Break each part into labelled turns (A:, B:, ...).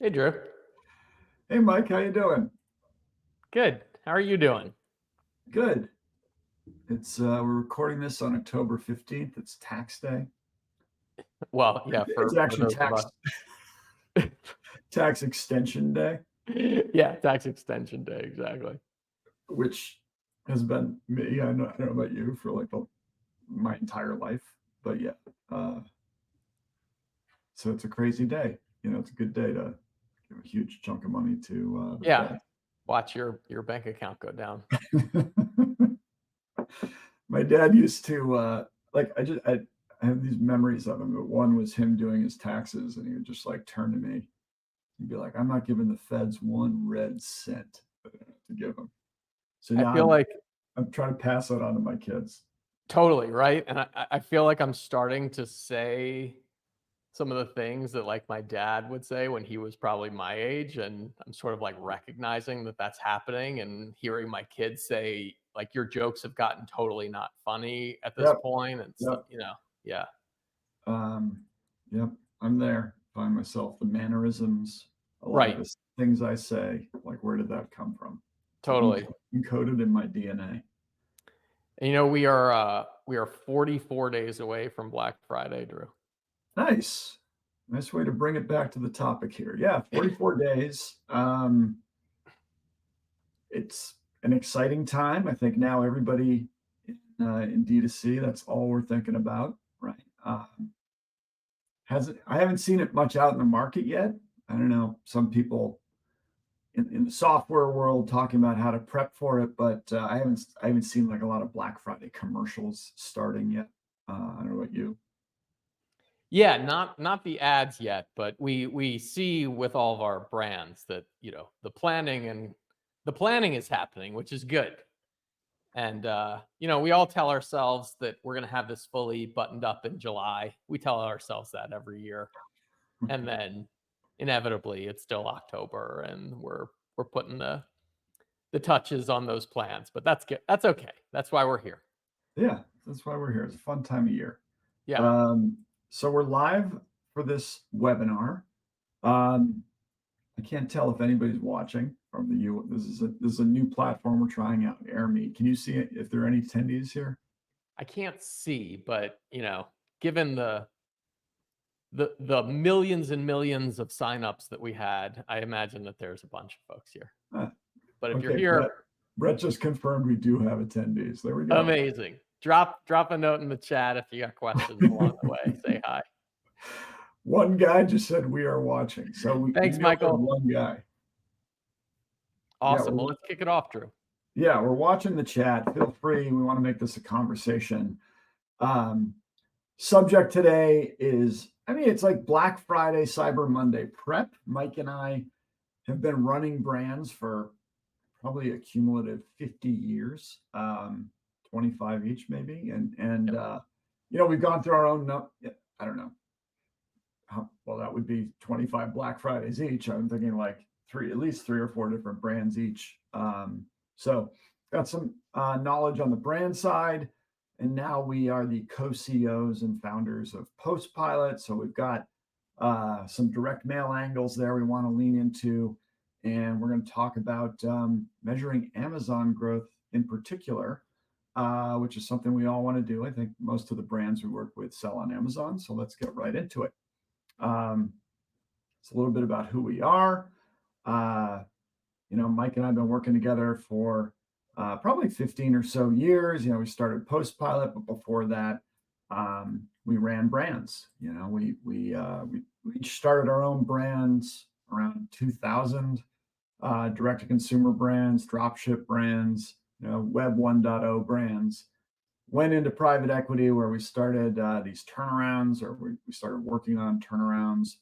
A: Hey, Drew.
B: Hey, Mike, how you doing?
A: Good. How are you doing?
B: Good. It's we're recording this on October 15th. It's tax day.
A: Well, yeah,
B: It's
A: for
B: actually
A: those of
B: tax
A: us.
B: tax extension day,
A: Yeah, tax extension day, exactly.
B: which has been me. I don't know about you for like my entire life, but yeah. Uh, so it's a crazy day. It's a good day to give a huge chunk of money to the
A: Yeah.
B: Fed.
A: Watch your bank account go down.
B: My dad used to I have these memories of him. But one was him doing his taxes, and he would just like turn to me. He'd be like, "I'm not giving the feds one red cent to give them." So
A: I
B: now
A: feel
B: I'm
A: like
B: I'm trying to pass that on to my kids.
A: totally, right? And I feel like I'm starting to say some of the things that like my dad would say when he was probably my age, and I'm sort of like recognizing that that's happening and hearing my kids say like your jokes have gotten totally not funny at this
B: Yep,
A: point and stuff,
B: yep,
A: Yeah.
B: um, yep. I'm there. Find myself the mannerisms, a lot of
A: Right.
B: the things I say. Like, where did that come from? It's like
A: Totally.
B: encoded in my DNA.
A: And we are 44 days away from Black Friday, Drew.
B: Nice. Nice way to bring it back to the topic here. Yeah, 44 days. It's an exciting time. I think now everybody in D2C, that's all we're thinking about, right? Hasn't I haven't seen it much out in the market yet. I don't know. Some people in the software world talking about how to prep for it, but I haven't seen like a lot of Black Friday commercials starting yet. I don't know about you.
A: Yeah, not the ads yet, but we see with all of our brands that, the planning is happening, which is good. And we all tell ourselves that we're going to have this fully buttoned up in July. We tell ourselves that every year. And then inevitably it's still October and we're putting the touches on those plans, but that's good. That's okay. That's why we're here.
B: Yeah, that's why we're here. It's a fun time of year.
A: Yeah.
B: Um, so we're live for this webinar. Um, I can't tell if anybody's watching from the U. This is a new platform we're trying out, AirMe. Can you see it, if there are any attendees here?
A: I can't see, but given the millions and millions of signups that we had, I imagine that there's a bunch of folks here.
B: Uh,
A: But if you're
B: okay, Brett.
A: here,
B: Brett just confirmed we do have attendees. There we go.
A: amazing. Drop a note in the chat if you got questions along the way. Say hi.
B: One guy just said we are watching, so we
A: Thanks,
B: know there's
A: Michael.
B: one guy. Yeah,
A: Awesome. Well, let's kick it off, Drew.
B: we're watching the chat. Feel free. We want to make this a conversation. Um, Subject today is, I mean, it's like Black Friday, Cyber Monday prep. Mike and I have been running brands for probably a cumulative 50 years, 25 each maybe. And
A: Yep.
B: we've gone through our own, I don't know, well, that would be 25 Black Fridays each. I'm thinking like at least three or four different brands each. So got some knowledge on the brand side. And now we are the co-CEOs and founders of Postpilot. So we've got some direct mail angles there we want to lean into. And we're going to talk about measuring Amazon growth in particular, which is something we all want to do. I think most of the brands we work with sell on Amazon. So let's get right into it. It's a little bit about who we are. Mike and I have been working together for probably 15 or so years. We started Postpilot, but before that, we ran brands. We each started our own brands around 2000, direct to consumer brands, dropship brands, Web 1.0 brands. Went into private equity where we started these turnarounds, or we started working on turnarounds.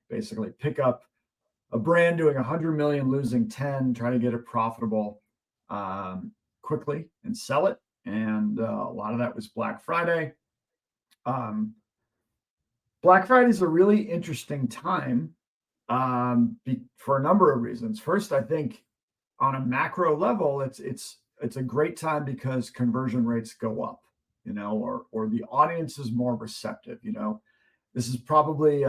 B: Basically, pick up a brand doing 100 million, losing 10, try to get it profitable quickly and sell it. And a lot of that was Black Friday. Black Friday is a really interesting time for a number of reasons. First, I think on a macro level, it's a great time because conversion rates go up, or the audience is more receptive. This is probably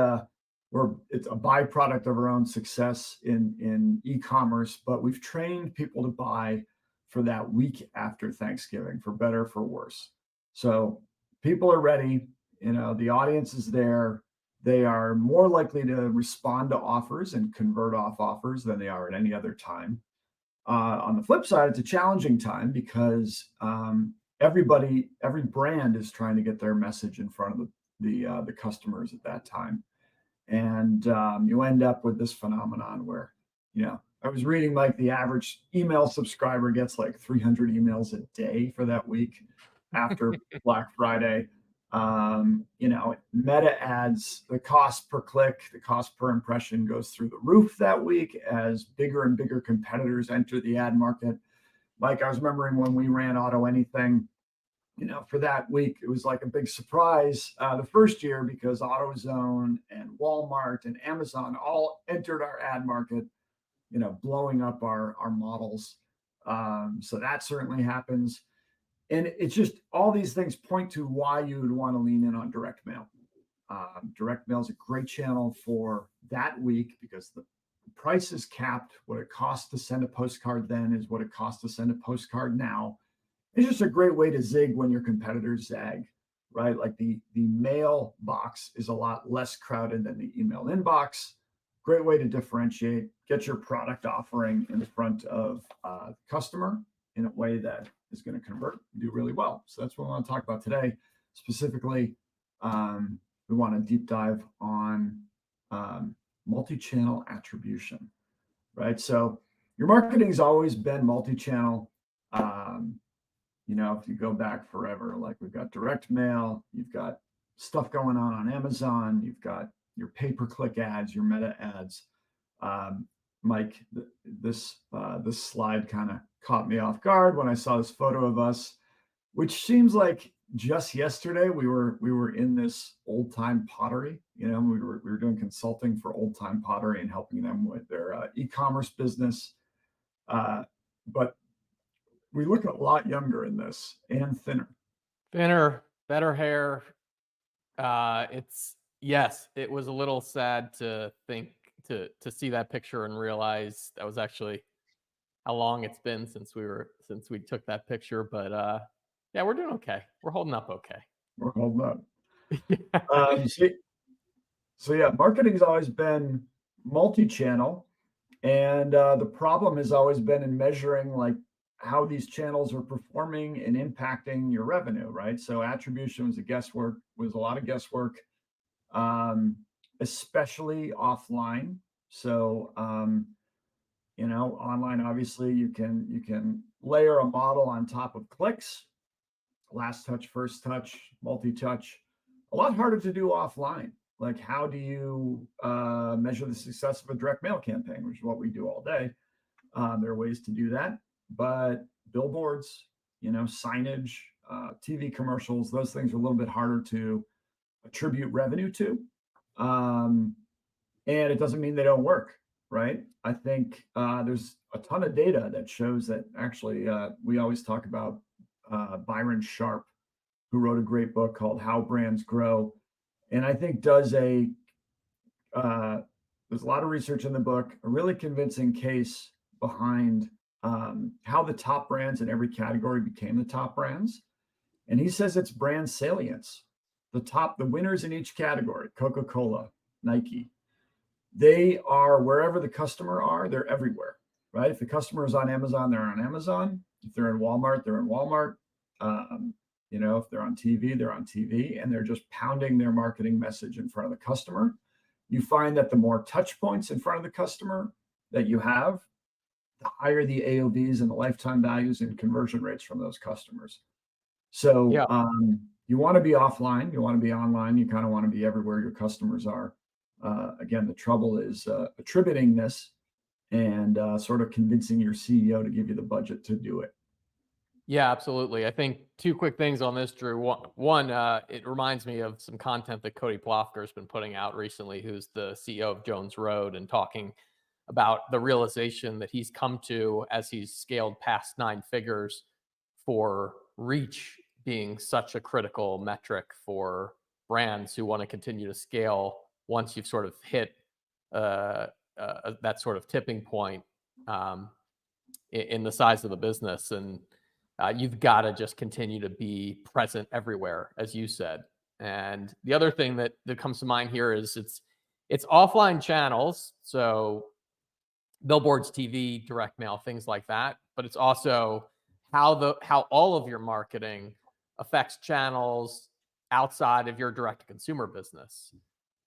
B: it's a byproduct of our own success in e-commerce, but we've trained people to buy for that week after Thanksgiving, for better, for worse. So people are ready, the audience is there. They are more likely to respond to offers and convert off offers than they are at any other time. On the flip side, it's a challenging time because every brand is trying to get their message in front of the customers at that time. And you end up with this phenomenon where, I was reading like the average email subscriber gets like 300 emails a day for that week after Black Friday. Meta ads, the cost per click, the cost per impression goes through the roof that week as bigger and bigger competitors enter the ad market. Like I was remembering when we ran Auto Anything, for that week, it was like a big surprise the first year because AutoZone and Walmart and Amazon all entered our ad market, blowing up our models. So that certainly happens. And it's just all these things point to why you would want to lean in on direct mail. Direct mail is a great channel for that week because the price is capped. What it costs to send a postcard then is what it costs to send a postcard now. It's just a great way to zig when your competitors zag, right? Like the mail box is a lot less crowded than the email inbox. Great way to differentiate, get your product offering in front of customer in a way that is going to convert and do really well. So that's what we want to talk about today. Specifically, we want to deep dive on multi-channel attribution, right? So your marketing's always been multi-channel. If you go back forever, like we've got direct mail, you've got stuff going on Amazon, you've got your pay-per-click ads, your meta ads. Mike, this slide kind of caught me off guard when I saw this photo of us, which seems like just yesterday we were in this old time pottery. We were doing consulting for Old Time Pottery and helping them with their e-commerce business. But we look a lot younger in this and thinner.
A: Thinner, better hair. It was a little sad to think to see that picture and realize that was actually how long it's been since we took that picture. But yeah, we're doing okay. We're holding up okay.
B: We're holding up. So yeah, marketing has always been multi-channel, and the problem has always been in measuring like how these channels are performing and impacting your revenue, right? So attribution was a lot of guesswork, especially offline. So online, obviously, you can layer a model on top of clicks, last touch, first touch, multi-touch. A lot harder to do offline. Like, how do you measure the success of a direct mail campaign, which is what we do all day? There are ways to do that, but billboards, signage, TV commercials, those things are a little bit harder to attribute revenue to. And it doesn't mean they don't work, right? I think there's a ton of data that shows that actually we always talk about Byron Sharp, who wrote a great book called How Brands Grow. And I think there's a lot of research in the book, a really convincing case behind how the top brands in every category became the top brands. And he says it's brand salience. The winners in each category, Coca-Cola, Nike, they are wherever the customer are, they're everywhere, right? If the customer is on Amazon, they're on Amazon. If they're in Walmart, they're in Walmart. If they're on TV, they're on TV, and they're just pounding their marketing message in front of the customer. You find that the more touch points in front of the customer that you have, the higher the AOVs and the lifetime values and conversion rates from those customers. So you want to be offline, you want to be online, you kind of want to be everywhere your customers are. Again, the trouble is attributing this and sort of convincing your CEO to give you the budget to do it.
A: Yeah, absolutely. I think two quick things on this, Drew. One, it reminds me of some content that Cody Plofker has been putting out recently, who's the CEO of Jones Road, and talking about the realization that he's come to as he's scaled past 9 figures for reach being such a critical metric for brands who want to continue to scale once you've sort of hit that sort of tipping point um, in the size of the business. And you've got to just continue to be present everywhere, as you said. And the other thing that comes to mind here is it's offline channels, so billboards, TV, direct mail, things like that. But it's also how all of your marketing affects channels outside of your direct to consumer business.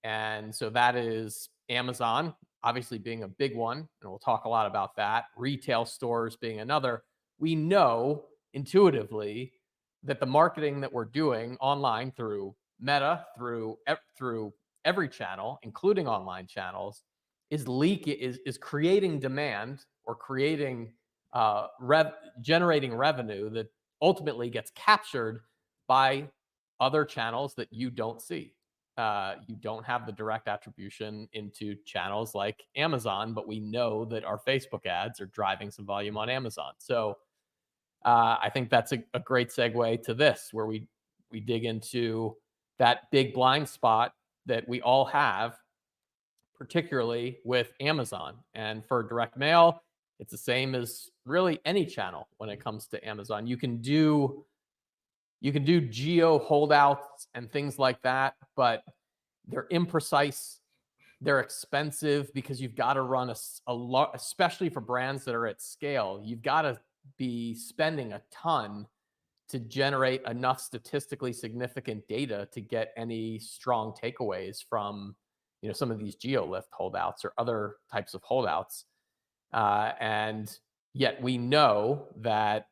A: And so that is Amazon, obviously being a big one, and we'll talk a lot about that. Retail stores being another. We know intuitively that the marketing that we're doing online through Meta, through every channel, including online channels, is creating demand or creating generating revenue that ultimately gets captured by other channels that you don't see. You don't have the direct attribution into channels like Amazon, but we know that our Facebook ads are driving some volume on Amazon. So I think that's a great segue to this, where we dig into that big blind spot that we all have, particularly with Amazon. And for direct mail, it's the same as really any channel when it comes to Amazon. You can do geo holdouts and things like that, but they're imprecise. They're expensive because you've got to run a lot, especially for brands that are at scale. You've got to be spending a ton to generate enough statistically significant data to get any strong takeaways from some of these geo lift holdouts or other types of holdouts. And yet we know that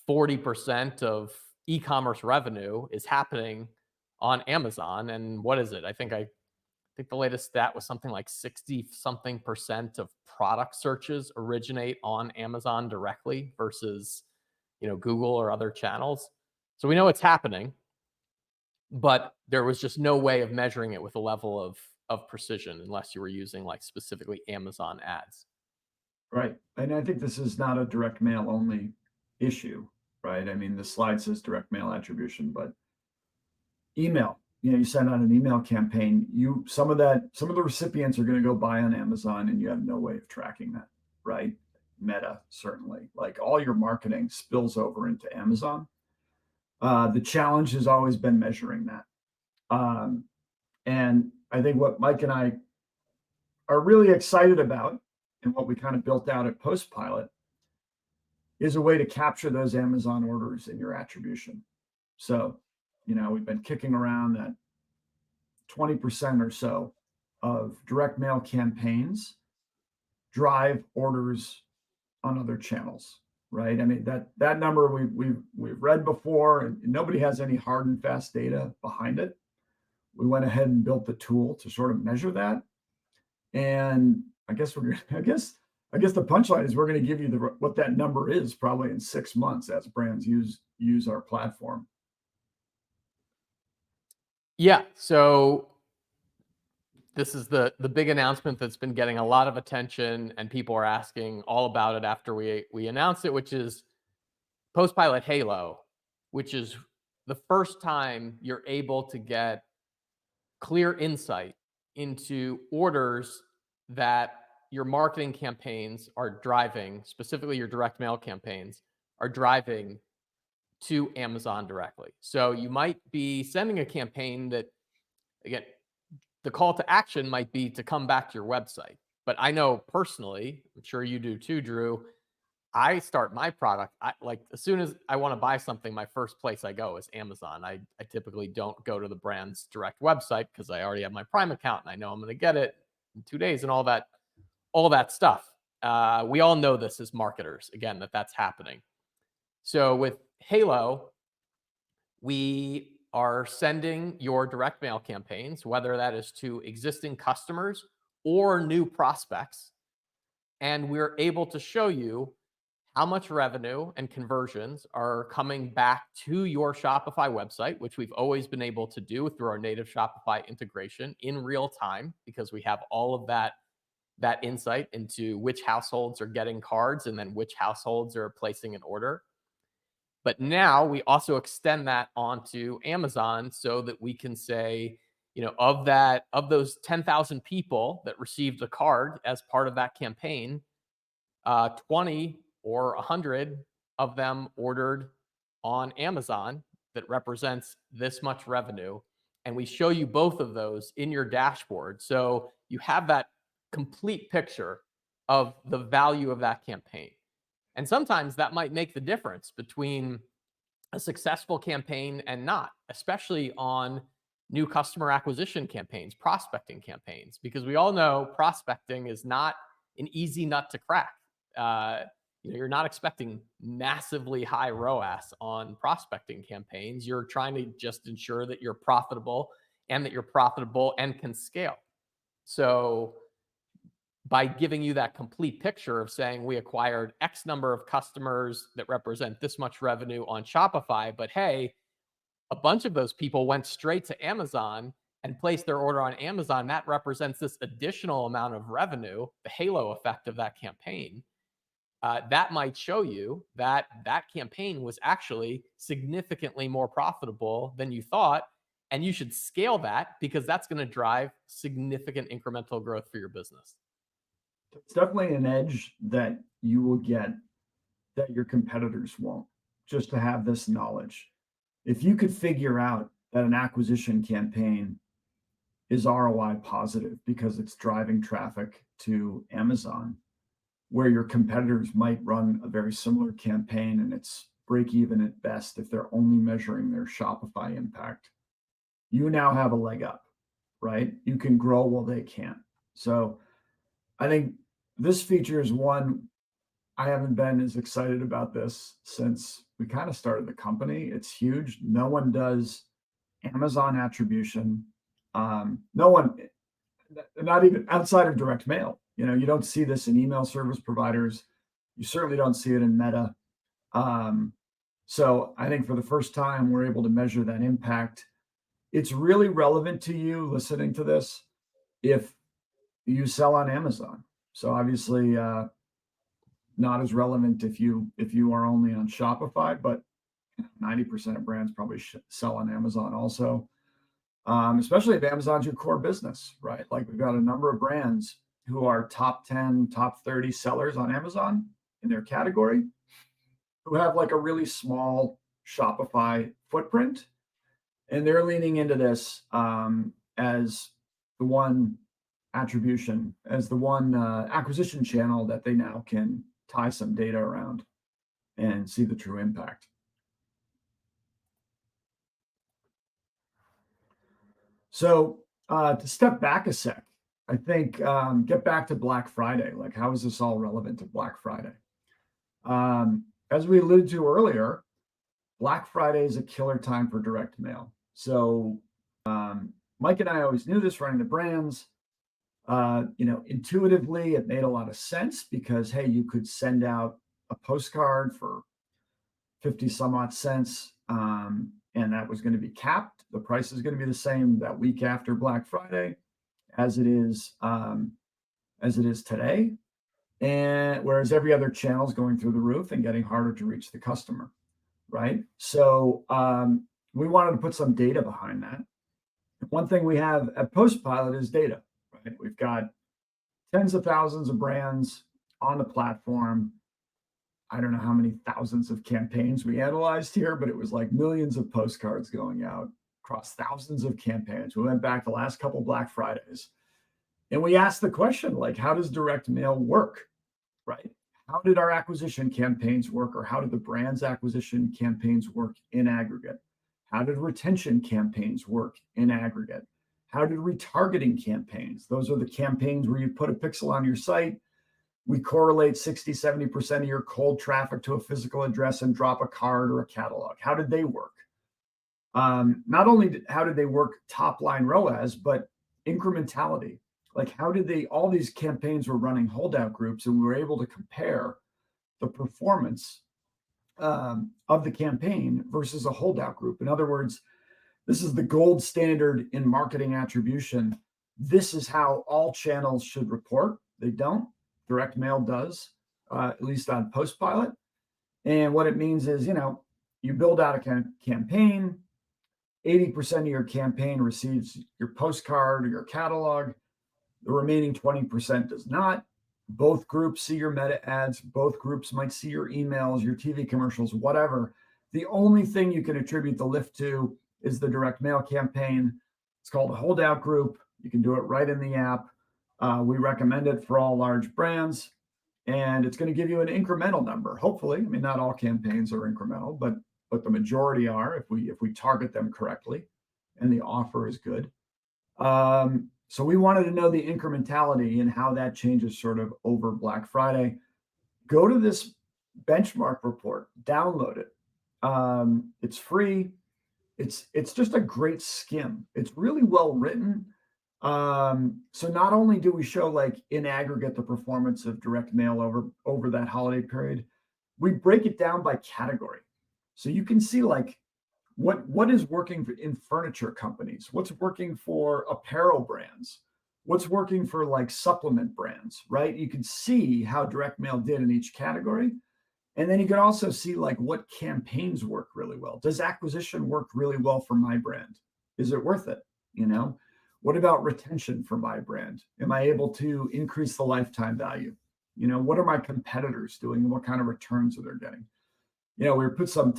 A: 40% of e-commerce revenue is happening on Amazon. And what is it? I think the latest stat was something like 60 something percent of product searches originate on Amazon directly versus Google or other channels. So we know it's happening, but there was just no way of measuring it with a level of precision unless you were using like specifically Amazon ads.
B: Right. And I think this is not a direct mail only issue, right? I mean, the slide says direct mail attribution, but email, you send out an email campaign, some of the recipients are going to go buy on Amazon and you have no way of tracking that, right? Meta, certainly. Like all your marketing spills over into Amazon. The challenge has always been measuring that. And I think what Mike and I are really excited about and what we kind of built out at Post Pilot is a way to capture those Amazon orders in your attribution. So, we've been kicking around that 20% or so of direct mail campaigns drive orders on other channels, right? I mean, that number we've read before, and nobody has any hard and fast data behind it. We went ahead and built the tool to sort of measure that. And I guess the punchline is we're going to give you what that number is probably in 6 months as brands use our platform.
A: Yeah. So this is the big announcement that's been getting a lot of attention, and people are asking all about it after we announced it, which is Post Pilot Halo, which is the first time you're able to get clear insight into orders that your marketing campaigns are driving, specifically your direct mail campaigns are driving to Amazon directly. So you might be sending a campaign that, again, the call to action might be to come back to your website. But I know personally, I'm sure you do too, Drew, I start my product. Like as soon as I want to buy something, my first place I go is Amazon. I typically don't go to the brand's direct website because I already have my Prime account and I know I'm going to get it in 2 days and all that stuff. We all know this as marketers, again, that's happening. So with Halo, we are sending your direct mail campaigns, whether that is to existing customers or new prospects, and we're able to show you how much revenue and conversions are coming back to your Shopify website, which we've always been able to do through our native Shopify integration in real time, because we have all of that insight into which households are getting cards and then which households are placing an order. But now we also extend that onto Amazon so that we can say, of those 10,000 people that received a card as part of that campaign, 20 or 100 of them ordered on Amazon. That represents this much revenue. And we show you both of those in your dashboard. So you have that complete picture of the value of that campaign. And sometimes that might make the difference between a successful campaign and not, especially on new customer acquisition campaigns, prospecting campaigns, because we all know prospecting is not an easy nut to crack. You're not expecting massively high ROAS on prospecting campaigns. You're trying to just ensure that you're profitable and can scale. So by giving you that complete picture of saying we acquired X number of customers that represent this much revenue on Shopify, but hey, a bunch of those people went straight to Amazon and placed their order on Amazon, that represents this additional amount of revenue, the halo effect of that campaign. That might show you that that campaign was actually significantly more profitable than you thought. And you should scale that because that's going to drive significant incremental growth for your business.
B: It's definitely an edge that you will get that your competitors won't, just to have this knowledge. If you could figure out that an acquisition campaign is ROI positive because it's driving traffic to Amazon, where your competitors might run a very similar campaign and it's break even at best if they're only measuring their Shopify impact, you now have a leg up, right? You can grow while they can't. So I think this feature is one. I haven't been as excited about this since we kind of started the company. It's huge. No one does Amazon attribution. No one, not even outside of direct mail. You don't see this in email service providers. You certainly don't see it in Meta. So I think for the first time, we're able to measure that impact. It's really relevant to you listening to this if you sell on Amazon. So obviously, not as relevant if you are only on Shopify, but 90% of brands probably sell on Amazon also, especially if Amazon's your core business, right? Like we've got a number of brands who are top 10, top 30 sellers on Amazon in their category, who have like a really small Shopify footprint. And they're leaning into this as the one acquisition channel that they now can tie some data around and see the true impact. So to step back a sec, I think get back to Black Friday. Like, how is this all relevant to Black Friday? As we alluded to earlier, Black Friday is a killer time for direct mail. So Mike and I always knew this running the brands. Intuitively, it made a lot of sense because, hey, you could send out a postcard for 50 some odd cents, and that was going to be capped. The price is going to be the same that week after Black Friday as it is today. And whereas every other channel is going through the roof and getting harder to reach the customer, right? So we wanted to put some data behind that. One thing we have at Postpilot is data. Right? We've got tens of thousands of brands on the platform. I don't know how many thousands of campaigns we analyzed here, but it was like millions of postcards going out across thousands of campaigns. We went back the last couple Black Fridays and we asked the question, like, how does direct mail work, right? How did our acquisition campaigns work, or how did the brand's acquisition campaigns work in aggregate? How did retention campaigns work in aggregate? How did retargeting campaigns? Those are the campaigns where you put a pixel on your site. We correlate 60, 70% of your cold traffic to a physical address and drop a card or a catalog. How did they work? Not only how did they work top line ROAS, but incrementality. Like all these campaigns were running holdout groups, and we were able to compare the performance of the campaign versus a holdout group. In other words, this is the gold standard in marketing attribution. This is how all channels should report. They don't. Direct mail does, at least on Postpilot. And what it means is, you build out a campaign. 80% of your campaign receives your postcard or your catalog. The remaining 20% does not. Both groups see your meta ads. Both groups might see your emails, your TV commercials, whatever. The only thing you can attribute the lift to is the direct mail campaign. It's called a holdout group. You can do it right in the app. We recommend it for all large brands, and it's going to give you an incremental number. Hopefully, I mean, not all campaigns are incremental, but the majority are if we target them correctly, and the offer is good. So we wanted to know the incrementality and how that changes sort of over Black Friday. Go to this benchmark report, download it. It's free. It's just a great skim. It's really well written. So not only do we show like in aggregate the performance of direct mail over that holiday period, we break it down by category. So you can see like what is working in furniture companies, what's working for apparel brands, what's working for like supplement brands, right? You can see how direct mail did in each category. And then you can also see like what campaigns work really well. Does acquisition work really well for my brand? Is it worth it? You know, what about retention for my brand? Am I able to increase the lifetime value? You know, what are my competitors doing and what kind of returns are they getting? You know, we put some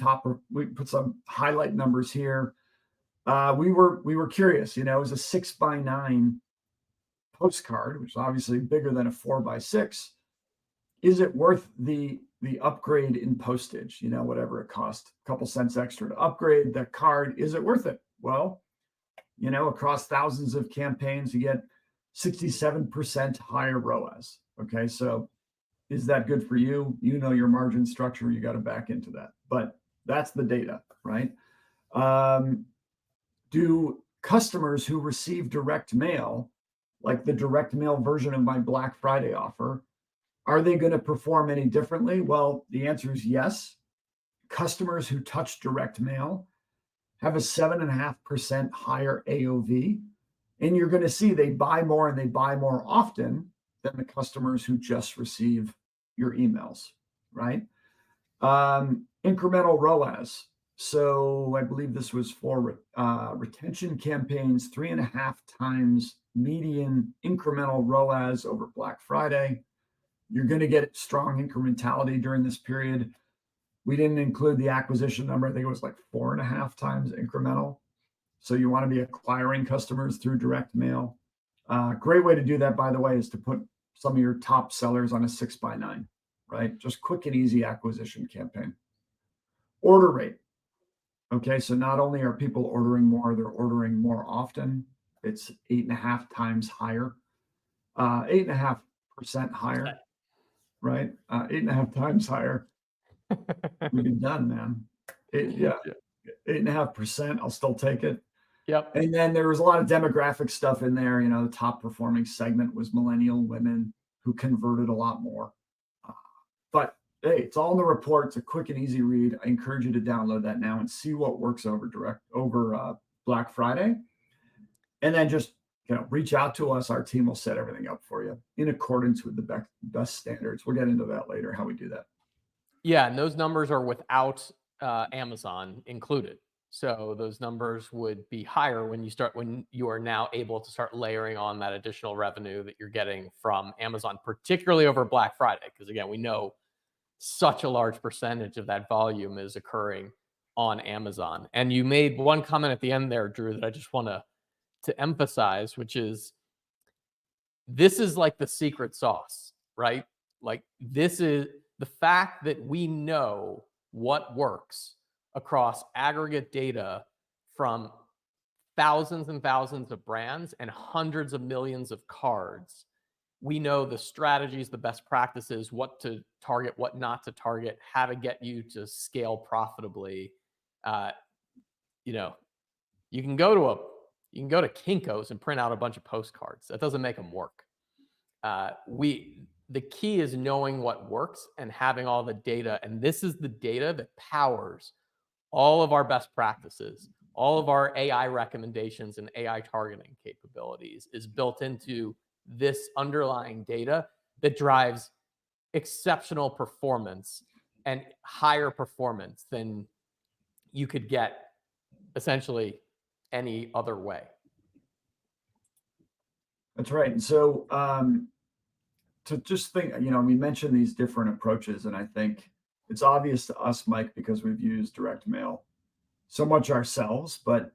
B: highlight numbers here. We were curious, you know, it was a 6x9 postcard, which is obviously bigger than a 4x6. Is it worth the upgrade in postage? You know, whatever it cost, a couple cents extra to upgrade that card. Is it worth it? Well, you know, across thousands of campaigns, you get 67% higher ROAS. Okay, so is that good for you? You know your margin structure, you got to back into that. But that's the data, right? Do customers who receive direct mail, like the direct mail version of my Black Friday offer, are they going to perform any differently? Well, the answer is yes. Customers who touch direct mail have a 7.5% higher AOV. And you're going to see they buy more and they buy more often than the customers who just receive your emails, right? Incremental ROAS. So I believe this was for retention campaigns, 3.5 times median incremental ROAS over Black Friday. You're going to get strong incrementality during this period. We didn't include the acquisition number. I think it was like 4.5 times incremental. So you want to be acquiring customers through direct mail. Great way to do that, by the way, is to put some of your top sellers on a 6x9, right? Just quick and easy acquisition campaign. Order rate. Okay, so not only are people ordering more, they're ordering more often. It's 8.5 times higher, 8.5% higher, right? 8.5 times higher. We'd be done, man. 8.5%. I'll still take it.
A: Yep.
B: And then there was a lot of demographic stuff in there. You know, the top performing segment was millennial women who converted a lot more. But hey, it's all in the report. It's a quick and easy read. I encourage you to download that now and see what works over Black Friday. And then just, you know, reach out to us. Our team will set everything up for you in accordance with the best standards. We'll get into that later, how we do that.
A: Yeah, and those numbers are without Amazon included. So those numbers would be higher when you are now able to start layering on that additional revenue that you're getting from Amazon, particularly over Black Friday. Because again, we know such a large percentage of that volume is occurring on Amazon. And you made one comment at the end there, Drew, that I just want to emphasize, which is this is like the secret sauce, right? Like this is the fact that we know what works across aggregate data from thousands and thousands of brands and hundreds of millions of cards. We know the strategies, the best practices, what to target, what not to target, how to get you to scale profitably. You know, you can go to Kinko's and print out a bunch of postcards. That doesn't make them work. The key is knowing what works and having all the data. And this is the data that powers all of our best practices, all of our AI recommendations and AI targeting capabilities is built into this underlying data that drives exceptional performance and higher performance than you could get essentially any other way.
B: That's right. And so to just think, we mentioned these different approaches, and I think it's obvious to us, Mike, because we've used direct mail so much ourselves. But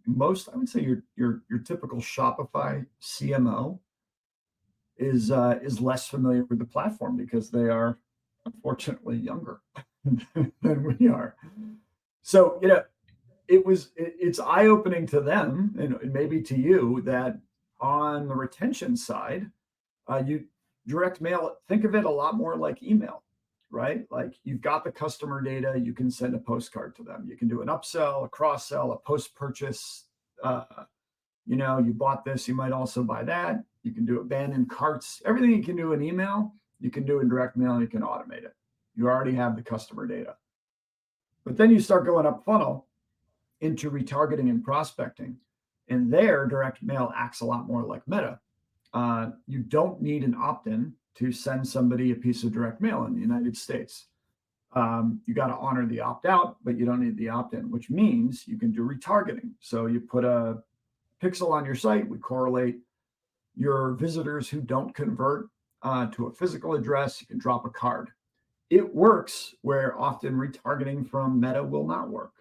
B: most, I would say, your typical Shopify CMO is less familiar with the platform because they are unfortunately younger than we are. So it's eye opening to them and maybe to you that on the retention side, you direct mail, think of it a lot more like email, right? Like you've got the customer data, you can send a postcard to them. You can do an upsell, a cross sell, a post purchase. You bought this, you might also buy that. You can do abandoned carts. Everything you can do in email, you can do in direct mail, and you can automate it. You already have the customer data. But then you start going up funnel into retargeting and prospecting. And there, direct mail acts a lot more like Meta. You don't need an opt-in to send somebody a piece of direct mail in the United States. You got to honor the opt-out, but you don't need the opt-in, which means you can do retargeting. So you put a pixel on your site, we correlate your visitors who don't convert to a physical address. You can drop a card. It works where often retargeting from Meta will not work.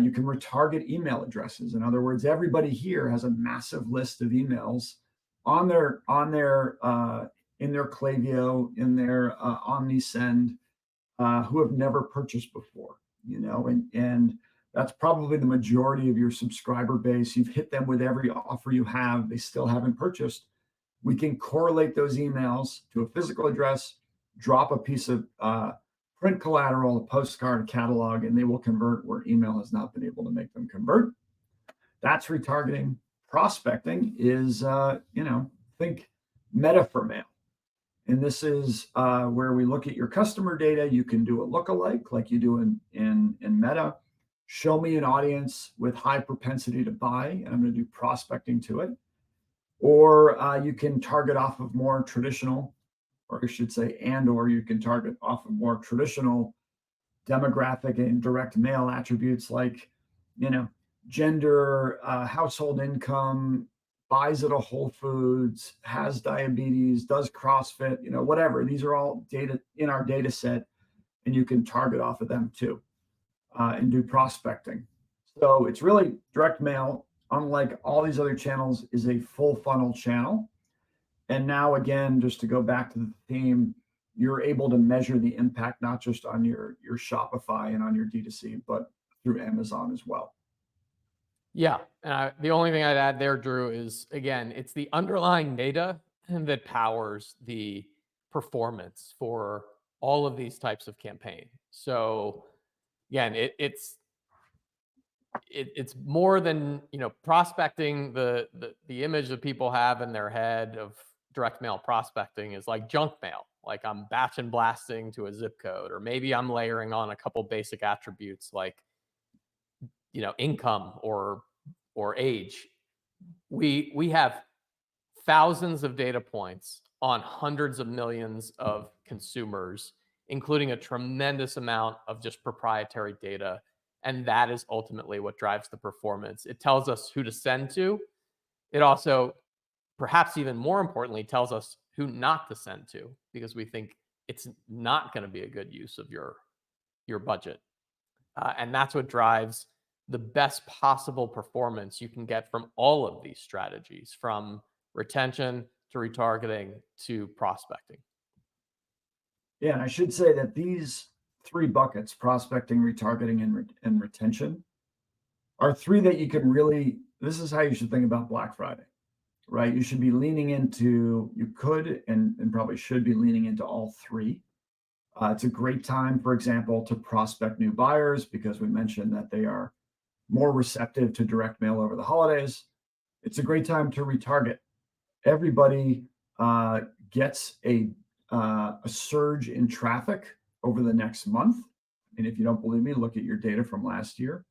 B: You can retarget email addresses. In other words, everybody here has a massive list of emails on their in their Klaviyo, in their OmniSend, who have never purchased before. And that's probably the majority of your subscriber base. You've hit them with every offer you have. They still haven't purchased. We can correlate those emails to a physical address, drop a piece of print collateral, a postcard, a catalog, and they will convert where email has not been able to make them convert. That's retargeting. Prospecting is, think Meta for mail. And this is where we look at your customer data. You can do a lookalike like you do in Meta. Show me an audience with high propensity to buy, and I'm going to do prospecting to it. Or you can target off of more traditional, or I should say, or you can target off of more traditional demographic and direct mail attributes like, gender, household income, buys at a Whole Foods, has diabetes, does CrossFit, whatever. These are all data in our data set, and you can target off of them too and do prospecting. So it's really direct mail, unlike all these other channels, is a full funnel channel. And now, again, just to go back to the theme, you're able to measure the impact, not just on your Shopify and on your D2C, but through Amazon as well.
A: Yeah. The only thing I'd add there, Drew, is, again, it's the underlying data that powers the performance for all of these types of campaign. So again, it's more than, prospecting. The image that people have in their head of direct mail prospecting is like junk mail. Like I'm batch and blasting to a zip code, or maybe I'm layering on a couple basic attributes like, income or age. We have thousands of data points on hundreds of millions of consumers, including a tremendous amount of just proprietary data. And that is ultimately what drives the performance. It tells us who to send to. It also, perhaps even more importantly, tells us who not to send to, because we think it's not going to be a good use of your budget. And that's what drives the best possible performance you can get from all of these strategies, from retention to retargeting to prospecting.
B: Yeah, and I should say that these three buckets, prospecting, retargeting, and retention, are three that you can really, this is how you should think about Black Friday, right? You should be leaning into, you could and probably should be leaning into all three. It's a great time, for example, to prospect new buyers because we mentioned that they are more receptive to direct mail over the holidays. It's a great time to retarget. Everybody gets a surge in traffic over the next month. And if you don't believe me, look at your data from last year.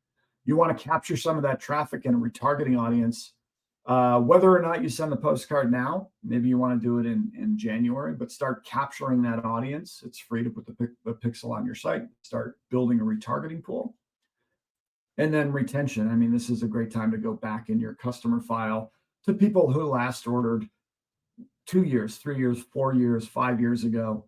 B: You want to capture some of that traffic in a retargeting audience. Whether or not you send the postcard now, maybe you want to do it in January, but start capturing that audience. It's free to put the pixel on your site, start building a retargeting pool. And then retention. I mean, this is a great time to go back in your customer file to people who last ordered 2 years, 3 years, 4 years, 5 years ago,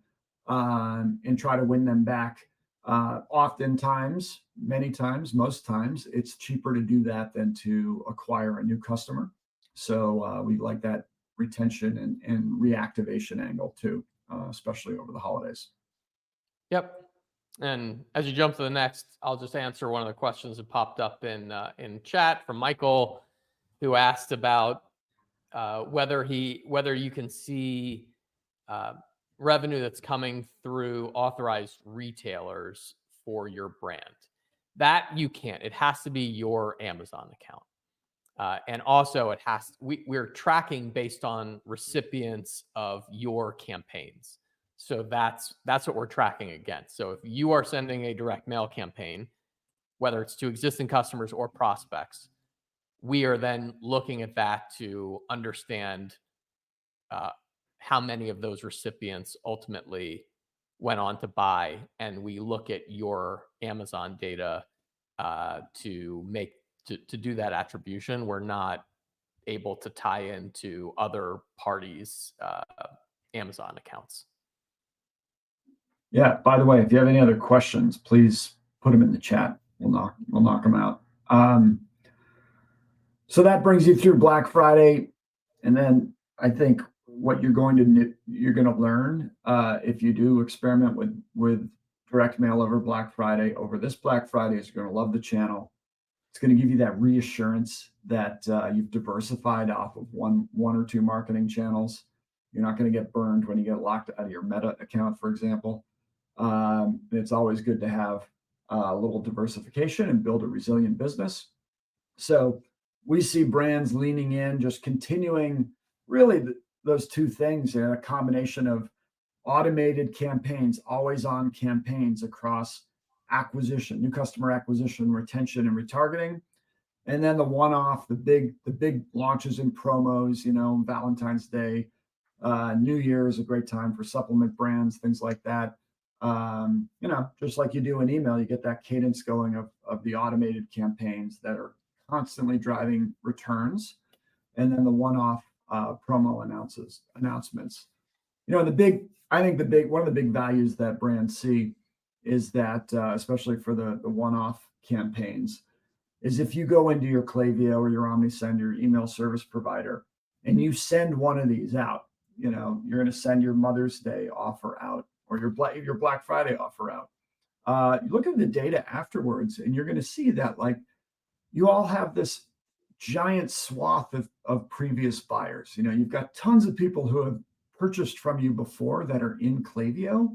B: and try to win them back. Oftentimes, many times, most times, it's cheaper to do that than to acquire a new customer. So we like that retention and reactivation angle too, especially over the holidays.
A: Yep. And as you jump to the next, I'll just answer one of the questions that popped up in chat from Michael, who asked about whether you can see uh, revenue that's coming through authorized retailers for your brand. That you can't. It has to be your Amazon account. And also, we're tracking based on recipients of your campaigns. So that's what we're tracking against. So if you are sending a direct mail campaign, whether it's to existing customers or prospects, we are then looking at that to understand uh, how many of those recipients ultimately went on to buy, and we look at your Amazon data to do that attribution. We're not able to tie into other parties' Amazon accounts.
B: Yeah. By the way, if you have any other questions, please put them in the chat. We'll knock them out. So that brings you through Black Friday, and then I think what you're going to learn if you do experiment with direct mail over Black Friday over this Black Friday is you're going to love the channel. It's going to give you that reassurance that you've diversified off of one or two marketing channels. You're not going to get burned when you get locked out of your Meta account, for example. It's always good to have a little diversification and build a resilient business. So we see brands leaning in, just continuing really those two things, a combination of automated campaigns, always on campaigns across acquisition, new customer acquisition, retention, and retargeting. And then the one-off, the big launches and promos, Valentine's Day, New Year is a great time for supplement brands, things like that. Just like you do in email, you get that cadence going of the automated campaigns that are constantly driving returns, and then the one-off promo announcements. I think one of the big values that brands see is that, especially for the one-off campaigns, is if you go into your Klaviyo or your OmniSend, your email service provider, and you send one of these out, you're going to send your Mother's Day offer out or your Black Friday offer out. You look at the data afterwards, and you're going to see that you all have this giant swath of previous buyers. You've got tons of people who have purchased from you before that are in Klaviyo,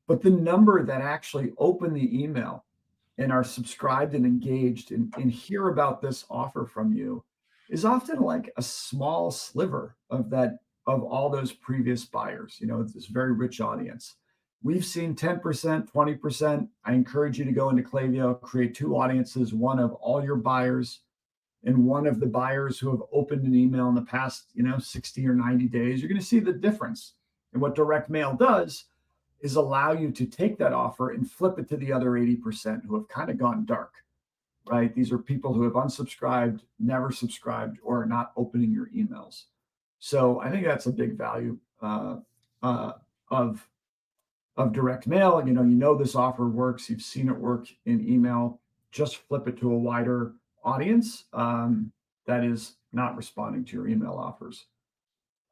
B: but the number that actually open the email and are subscribed and engaged and hear about this offer from you is often like a small sliver of all those previous buyers. It's this very rich audience. We've seen 10%, 20%. I encourage you to go into Klaviyo, create two audiences, one of all your buyers and one of the buyers who have opened an email in the past, 60 or 90 days. You're going to see the difference. And what direct mail does is allow you to take that offer and flip it to the other 80% who have kind of gone dark, right? These are people who have unsubscribed, never subscribed, or are not opening your emails. So I think that's a big value of direct mail. You know this offer works. You've seen it work in email. Just flip it to a wider audience that is not responding to your email offers.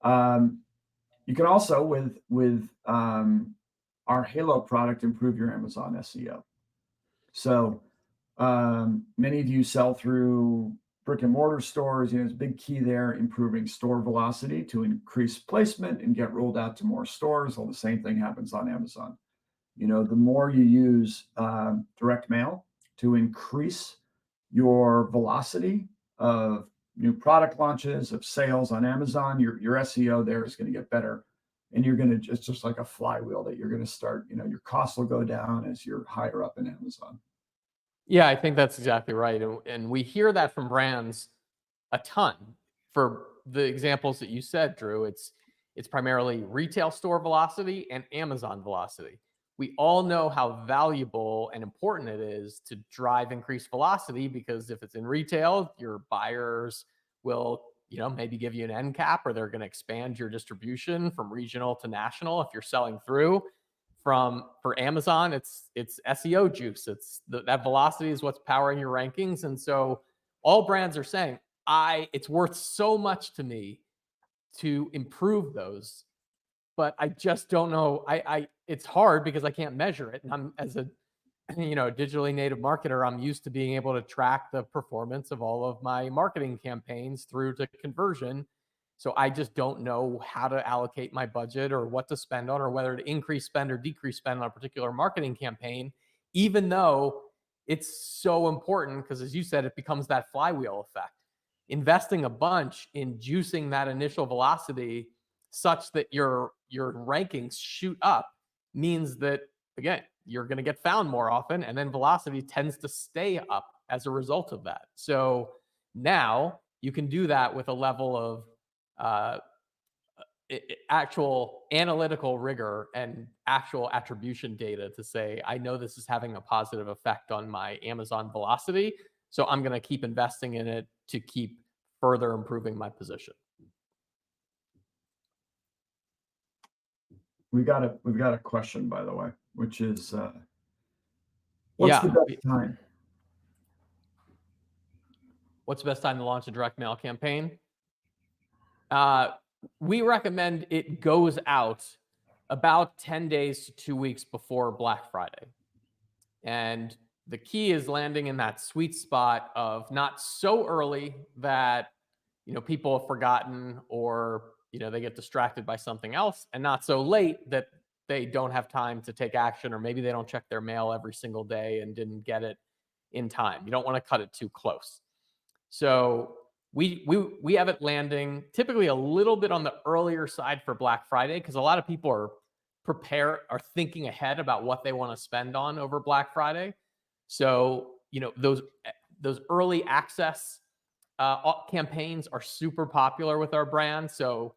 B: You can also, with our Halo product, improve your Amazon SEO. So many of you sell through brick and mortar stores. It's a big key there, improving store velocity to increase placement and get rolled out to more stores. Well, the same thing happens on Amazon. The more you use direct mail to increase your velocity of new product launches, of sales on Amazon, your SEO there is going to get better. And you're going to, it's just like a flywheel that you're going to start, your costs will go down as you're higher up in Amazon.
A: Yeah, I think that's exactly right. And we hear that from brands a ton. For the examples that you said, Drew, it's primarily retail store velocity and Amazon velocity. we all know how valuable and important it is to drive increased velocity, because if it's in retail, your buyers will, maybe give you an end cap, or they're going to expand your distribution from regional to national if you're selling through. For Amazon, it's SEO juice. That velocity is what's powering your rankings. And so all brands are saying, it's worth so much to me to improve those, but I just don't know. It's hard because I can't measure it. And I'm, as a digitally native marketer, I'm used to being able to track the performance of all of my marketing campaigns through to conversion. So I just don't know how to allocate my budget, or what to spend on, or whether to increase spend or decrease spend on a particular marketing campaign, even though it's so important, because as you said, it becomes that flywheel effect. Investing a bunch in juicing that initial velocity such that your rankings shoot up means that, again, you're going to get found more often, and then velocity tends to stay up as a result of that. So now you can do that with a level of uh, actual analytical rigor and actual attribution data to say, I know this is having a positive effect on my Amazon velocity, so I'm going to keep investing in it to keep further improving my position.
B: We've got a question, by the way, which is, what's the best time?
A: What's the best time to launch a direct mail campaign? We recommend it goes out about 10 days to 2 weeks before Black Friday. And the key is landing in that sweet spot of not so early that, people have forgotten, or, they get distracted by something else, and not so late that they don't have time to take action, or maybe they don't check their mail every single day and didn't get it in time. You don't want to cut it too close. So we have it landing typically a little bit on the earlier side for Black Friday, because a lot of people are thinking ahead about what they want to spend on over Black Friday. So those early access campaigns are super popular with our brand. So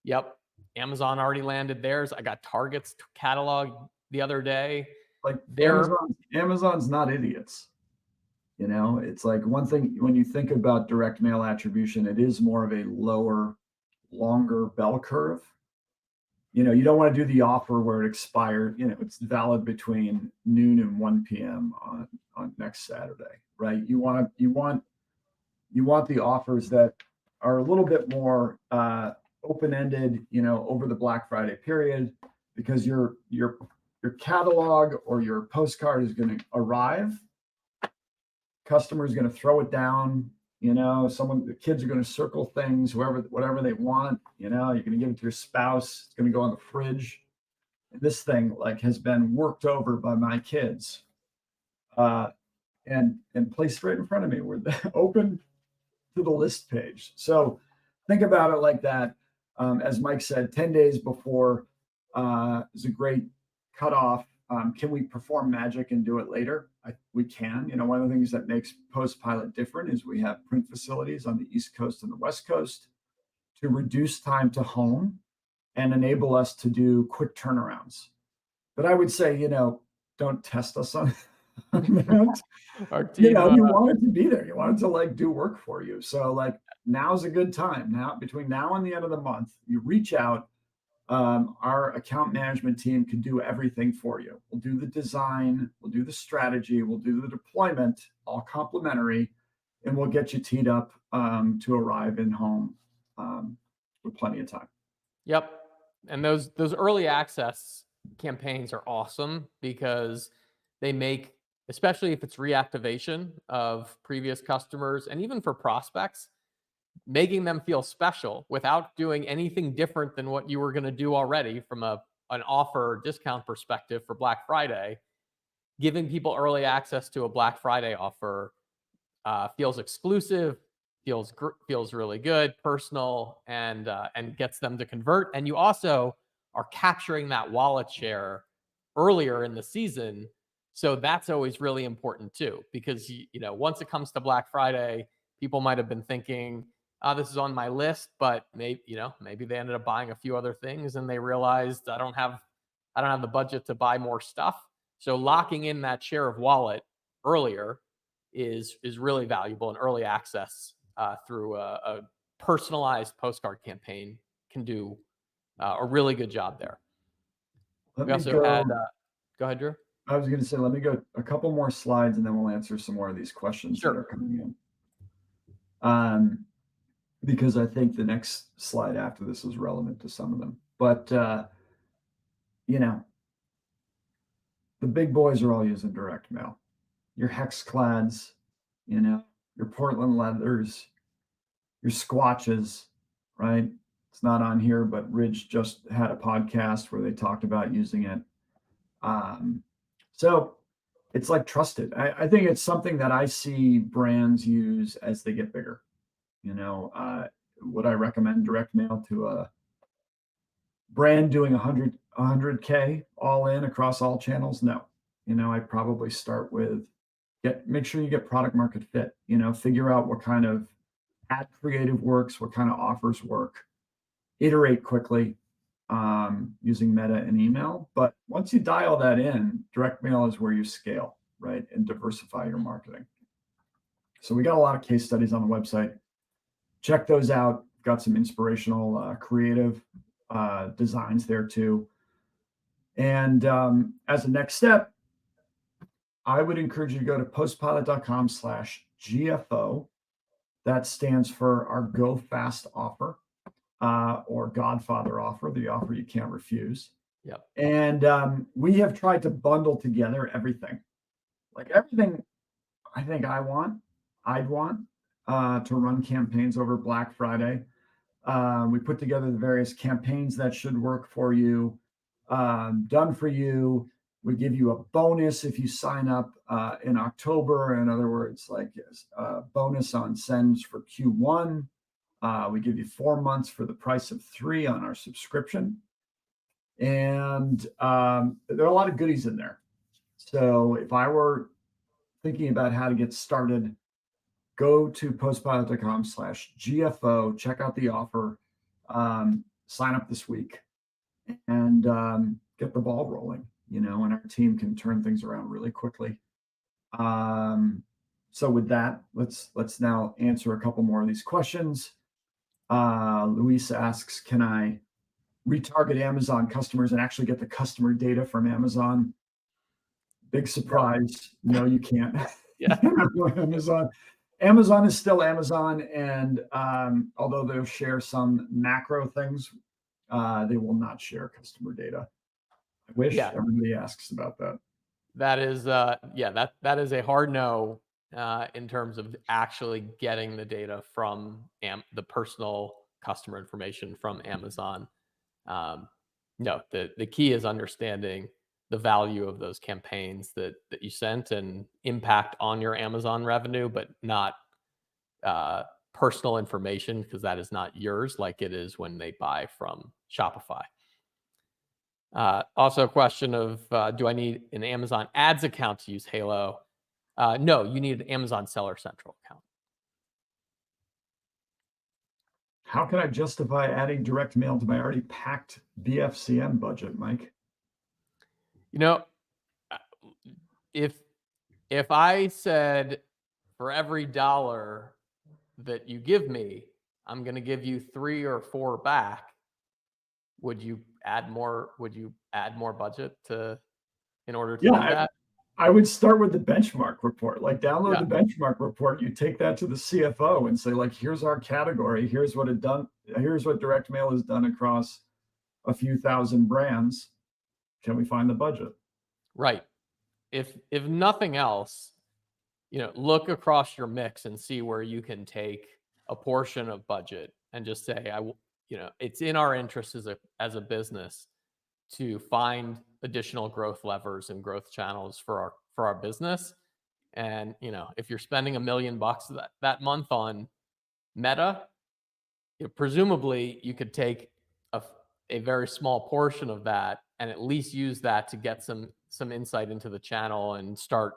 A: yep, Amazon already landed theirs. I got Target's catalog the other day.
B: Like, Amazon's not idiots. It's like, one thing, when you think about direct mail attribution, it is more of a longer bell curve. You don't want to do the offer where it expired, it's valid between noon and 1 p.m. on next Saturday, right? You want the offers that are a little bit more open-ended, over the Black Friday period, because your catalog or your postcard is going to arrive. Customer is going to throw it down. The kids are going to circle things, whatever they want. You're going to give it to your spouse. It's going to go on the fridge. This thing has been worked over by my kids, and placed right in front of me. We're open to the list page. So think about it like that. As Mike said, 10 days before is a great cutoff. Can we perform magic and do it later? We can. One of the things that makes Post-Pilot different is we have print facilities on the East Coast and the West Coast to reduce time to home and enable us to do quick turnarounds. But I would say, don't test us on that.
A: Our team,
B: you want it to be there. You want it to do work for you. So now's a good time. Now, between now and the end of the month, you reach out. Our account management team can do everything for you. We'll do the design, we'll do the strategy, we'll do the deployment, all complimentary, and we'll get you teed up to arrive in home with plenty of time.
A: Yep. And those early access campaigns are awesome, because they make, especially if it's reactivation of previous customers, and even for prospects, making them feel special without doing anything different than what you were going to do already from an offer or discount perspective for Black Friday. Giving people early access to a Black Friday offer feels exclusive, feels really good, personal, and gets them to convert. And you also are capturing that wallet share earlier in the season. So that's always really important too, because once it comes to Black Friday, people might have been thinking, this is on my list, but maybe they ended up buying a few other things, and they realized I don't have I don't have the budget to buy more stuff. So locking in that share of wallet earlier is really valuable, and early access through a personalized postcard campaign can do a really good job there.
B: Let
A: We
B: me
A: also had,
B: go.
A: go ahead, Drew.
B: I was going to say, let me go a couple more slides and then we'll answer some more of these questions that
A: Sure.
B: are coming in. Because I think the next slide after this is relevant to some of them. But, you know, the big boys are all using direct mail. Your Hexclads, you know, your Portland Leathers, your Squatches, right? It's not on here, but Ridge just had a podcast where they talked about using it. So it's like trusted. I think it's something that I see brands use as they get bigger. You know, would I recommend direct mail to a brand doing 100K all in across all channels? No. You know, I'd probably start with make sure you get product market fit. You know, figure out what kind of ad creative works, what kind of offers work, iterate quickly using meta and email. But once you dial that in, direct mail is where you scale, right? And diversify your marketing. So we got a lot of case studies on the website. Check those out. Got some inspirational creative designs there too. And as a next step, I would encourage you to go to postpilot.com/GFO. That stands for our Go Fast offer, or Godfather offer, the offer you can't refuse.
A: Yep.
B: And we have tried to bundle together everything, like everything I think I'd want to run campaigns over Black Friday. We put together the various campaigns that should work for you, done for you. We give you a bonus if you sign up in October. In other words, like a bonus on sends for Q1. We give you 4 months for the price of 3 on our subscription. And there are a lot of goodies in there. So if I were thinking about how to get started, go to postpilot.com/GFO, check out the offer, sign up this week, and get the ball rolling, you know, and our team can turn things around really quickly. So with that, let's now answer a couple more of these questions. Luis asks, can I retarget Amazon customers and actually get the customer data from Amazon? Big surprise. No, you can't.
A: Yeah.
B: Amazon is still Amazon, and although they'll share some macro things, they will not share customer data. I wish everybody asks about that.
A: That is, that is a hard no in terms of actually getting the data from the personal customer information from Amazon. No, the key is understanding the value of those campaigns that you sent and impact on your Amazon revenue, but not personal information, because that is not yours like it is when they buy from Shopify. Also a question of, do I need an Amazon ads account to use Halo? No, you need an Amazon Seller Central account.
B: How can I justify adding direct mail to my already packed BFCM budget, Mike?
A: You know, if I said for every $1 that you give me, I'm going to give you 3 or 4 back, would you add more budget in order to do that?
B: I would start with the benchmark report. Like, download the benchmark report. You take that to the CFO and say, like, here's our category. Here's what direct mail has done across a few thousand brands. Can we find the budget?
A: Right. If nothing else, you know, look across your mix and see where you can take a portion of budget and just say, you know, it's in our interest as a business to find additional growth levers and growth channels for our business. And, you know, if you're spending $1 million that month on Meta, presumably you could take a very small portion of that and at least use that to get some insight into the channel and start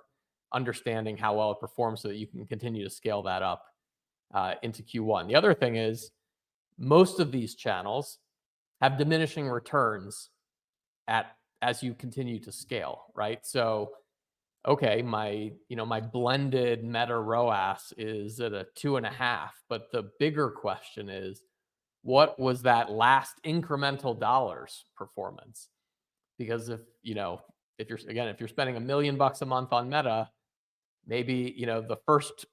A: understanding how well it performs so that you can continue to scale that up into Q1. The other thing is, most of these channels have diminishing returns at as you continue to scale, right? So, okay, my blended Meta ROAS is at a 2.5, but the bigger question is, what was that last incremental dollars performance? Because if you're spending $1 million a month on Meta, maybe the first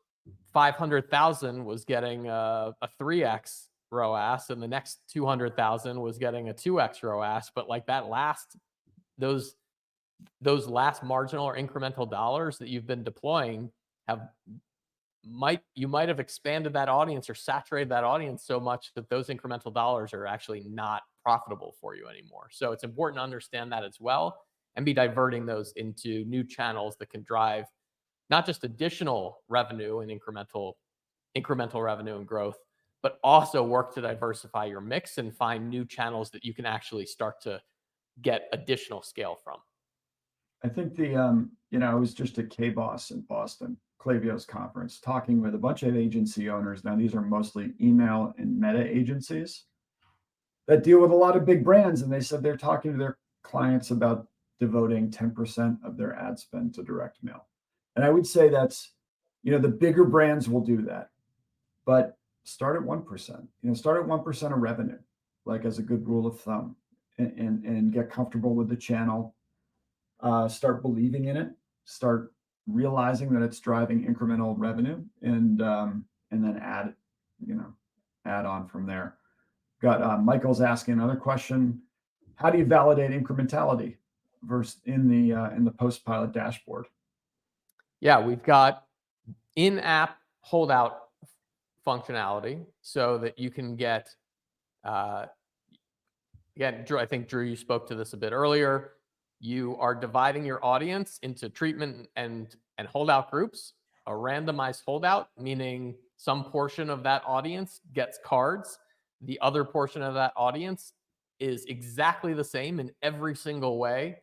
A: 500,000 was getting a 3x ROAS, and the next 200,000 was getting a 2x ROAS. But like those those last marginal or incremental dollars that you've been deploying have you might have expanded that audience or saturated that audience so much that those incremental dollars are actually not profitable for you anymore. So it's important to understand that as well, and be diverting those into new channels that can drive not just additional revenue and incremental revenue and growth, but also work to diversify your mix and find new channels that you can actually start to get additional scale from.
B: I think I was just at KBOS in Boston, Klaviyo's conference, talking with a bunch of agency owners. Now, these are mostly email and meta agencies that deal with a lot of big brands. And they said they're talking to their clients about devoting 10% of their ad spend to direct mail. And I would say that's, the bigger brands will do that, but start at 1%, start at 1% of revenue, like as a good rule of thumb, and get comfortable with the channel. Start believing in it, start realizing that it's driving incremental revenue, and then add on from there. Got Michael's asking another question: how do you validate incrementality versus in the post pilot dashboard?
A: Yeah, we've got in-app holdout functionality so that you can get again, Drew, I think you spoke to this a bit earlier. You are dividing your audience into treatment and holdout groups. A randomized holdout, meaning some portion of that audience gets cards. The other portion of that audience is exactly the same in every single way.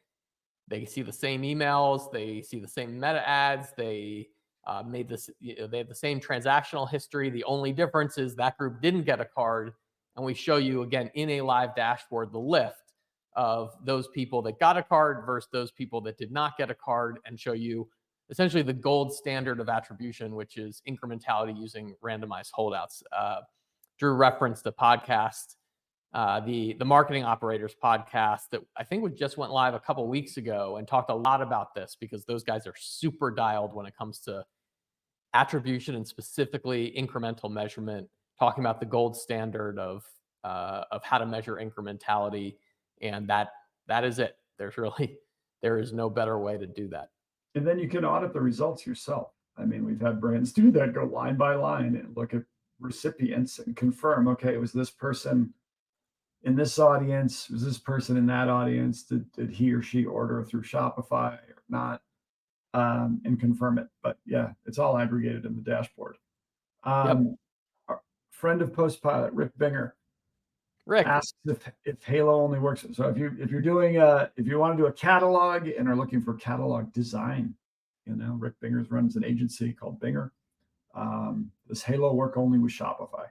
A: They see the same emails. They see the same meta ads. They they have the same transactional history. The only difference is that group didn't get a card. And we show you, again, in a live dashboard, the lift of those people that got a card versus those people that did not get a card, and show you essentially the gold standard of attribution, which is incrementality using randomized holdouts. Drew referenced the podcast, the Marketing Operators podcast that I think we just went live a couple of weeks ago, and talked a lot about this, because those guys are super dialed when it comes to attribution and specifically incremental measurement, talking about the gold standard of how to measure incrementality, and that is it. There is no better way to do that.
B: And then you can audit the results yourself. I mean, we've had brands do that, go line by line and look at recipients and confirm, okay, was this person in this audience? Was this person in that audience? Did he or she order through Shopify or not? And confirm it. But yeah, it's all aggregated in the dashboard. Our friend of Post Pilot, Rick Binger, asks if Halo only works. So if you want to do a catalog and are looking for catalog design, Rick Binger runs an agency called Binger. Does Halo work only with Shopify?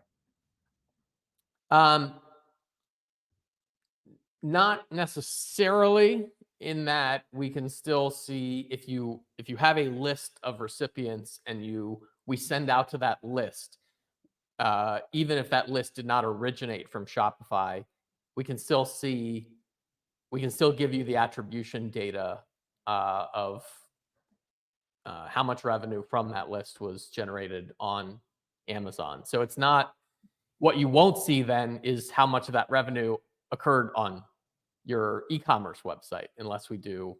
A: Not necessarily, in that we can still see if you have a list of recipients and we send out to that list, even if that list did not originate from Shopify, we can still give you the attribution data of how much revenue from that list was generated on Amazon. So it's not, what you won't see then is how much of that revenue occurred on your e-commerce website, unless we do,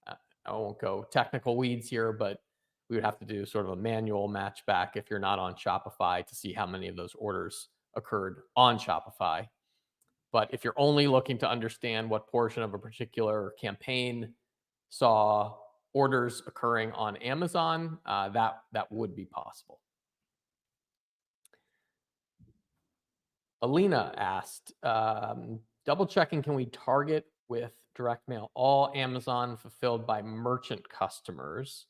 A: I won't go technical weeds here, but we would have to do sort of a manual match back if you're not on Shopify to see how many of those orders occurred on Shopify. But if you're only looking to understand what portion of a particular campaign saw orders occurring on Amazon, that would be possible. Alina asked, double checking, can we target with direct mail all Amazon fulfilled by merchant customers?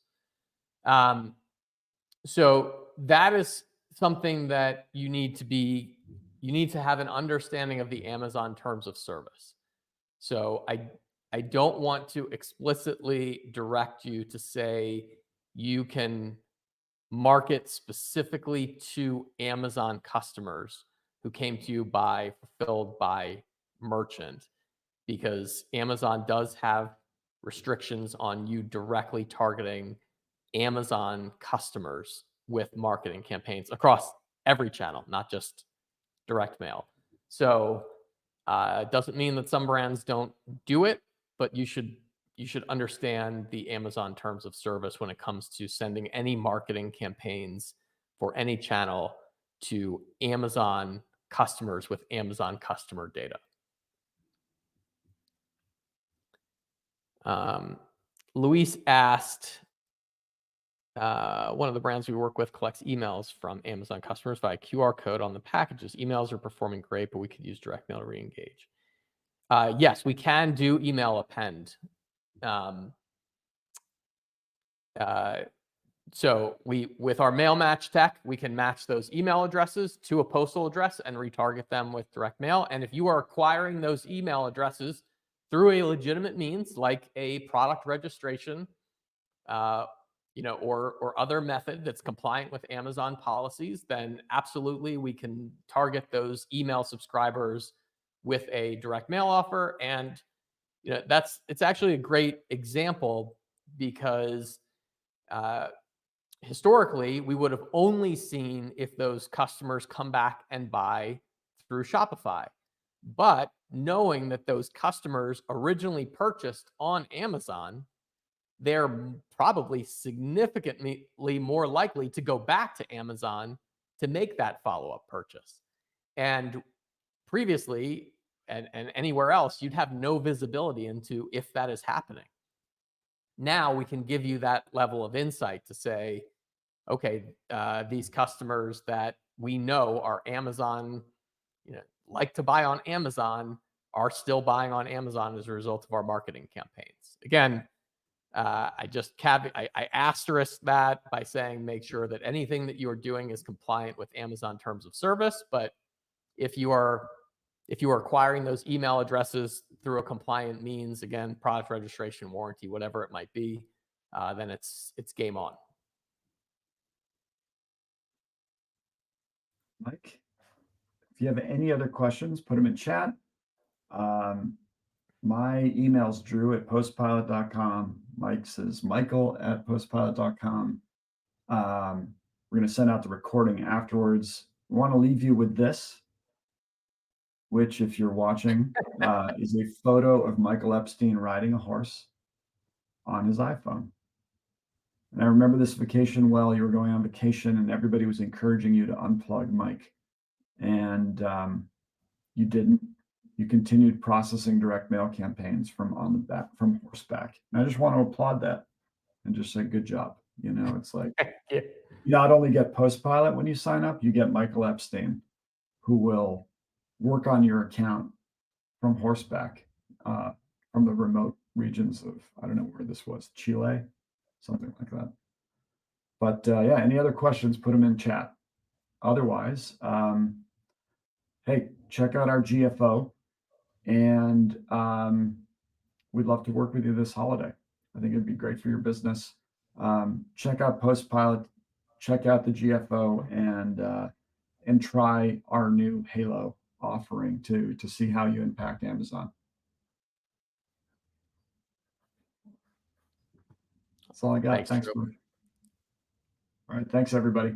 A: So that is something that you need to have an understanding of the Amazon terms of service. So I don't want to explicitly direct you to say you can market specifically to Amazon customers who came to you by fulfilled by merchant, because Amazon does have restrictions on you directly targeting Amazon customers with marketing campaigns across every channel, not just direct mail. So it doesn't mean that some brands don't do it, but you should understand the Amazon terms of service when it comes to sending any marketing campaigns for any channel to Amazon customers with Amazon customer data. Luis asked, one of the brands we work with collects emails from Amazon customers via QR code on the packages. Emails are performing great, but we could use direct mail to re-engage. Yes, we can do email append. So with our mail match tech, we can match those email addresses to a postal address and retarget them with direct mail. And if you are acquiring those email addresses through a legitimate means, like a product registration, or other method that's compliant with Amazon policies, then absolutely we can target those email subscribers with a direct mail offer. And it's actually a great example because historically we would have only seen if those customers come back and buy through Shopify. But knowing that those customers originally purchased on Amazon, they're probably significantly more likely to go back to Amazon to make that follow-up purchase. And previously, and anywhere else, you'd have no visibility into if that is happening. Now we can give you that level of insight to say, okay, these customers that we know are Amazon, like to buy on Amazon, are still buying on Amazon as a result of our marketing campaigns. Again, I asterisk that by saying make sure that anything that you are doing is compliant with Amazon terms of service. But if you are acquiring those email addresses through a compliant means, again, product registration, warranty, whatever it might be, then it's game on.
B: Mike, if you have any other questions, put them in chat. My email's drew@postpilot.com. Mike says michael@postpilot.com. We're going to send out the recording afterwards. We want to leave you with this, which, if you're watching, is a photo of Michael Epstein riding a horse on his iPhone. And I remember this vacation well. You were going on vacation and everybody was encouraging you to unplug Mike. And you didn't. You continued processing direct mail campaigns from horseback. And I just want to applaud that and just say, good job. It's like,
A: Yeah.
B: you not only get Postpilot when you sign up, you get Michael Epstein, who will work on your account from horseback, from the remote regions of, I don't know where this was, Chile, something like that. But yeah, any other questions, put them in chat. Otherwise, hey, check out our GFO, and we'd love to work with you this holiday. I think it'd be great for your business. Check out Postpilot, check out the GFO, and try our new Halo offering to see how you impact Amazon. That's all I got. Thanks. All right. Thanks, everybody.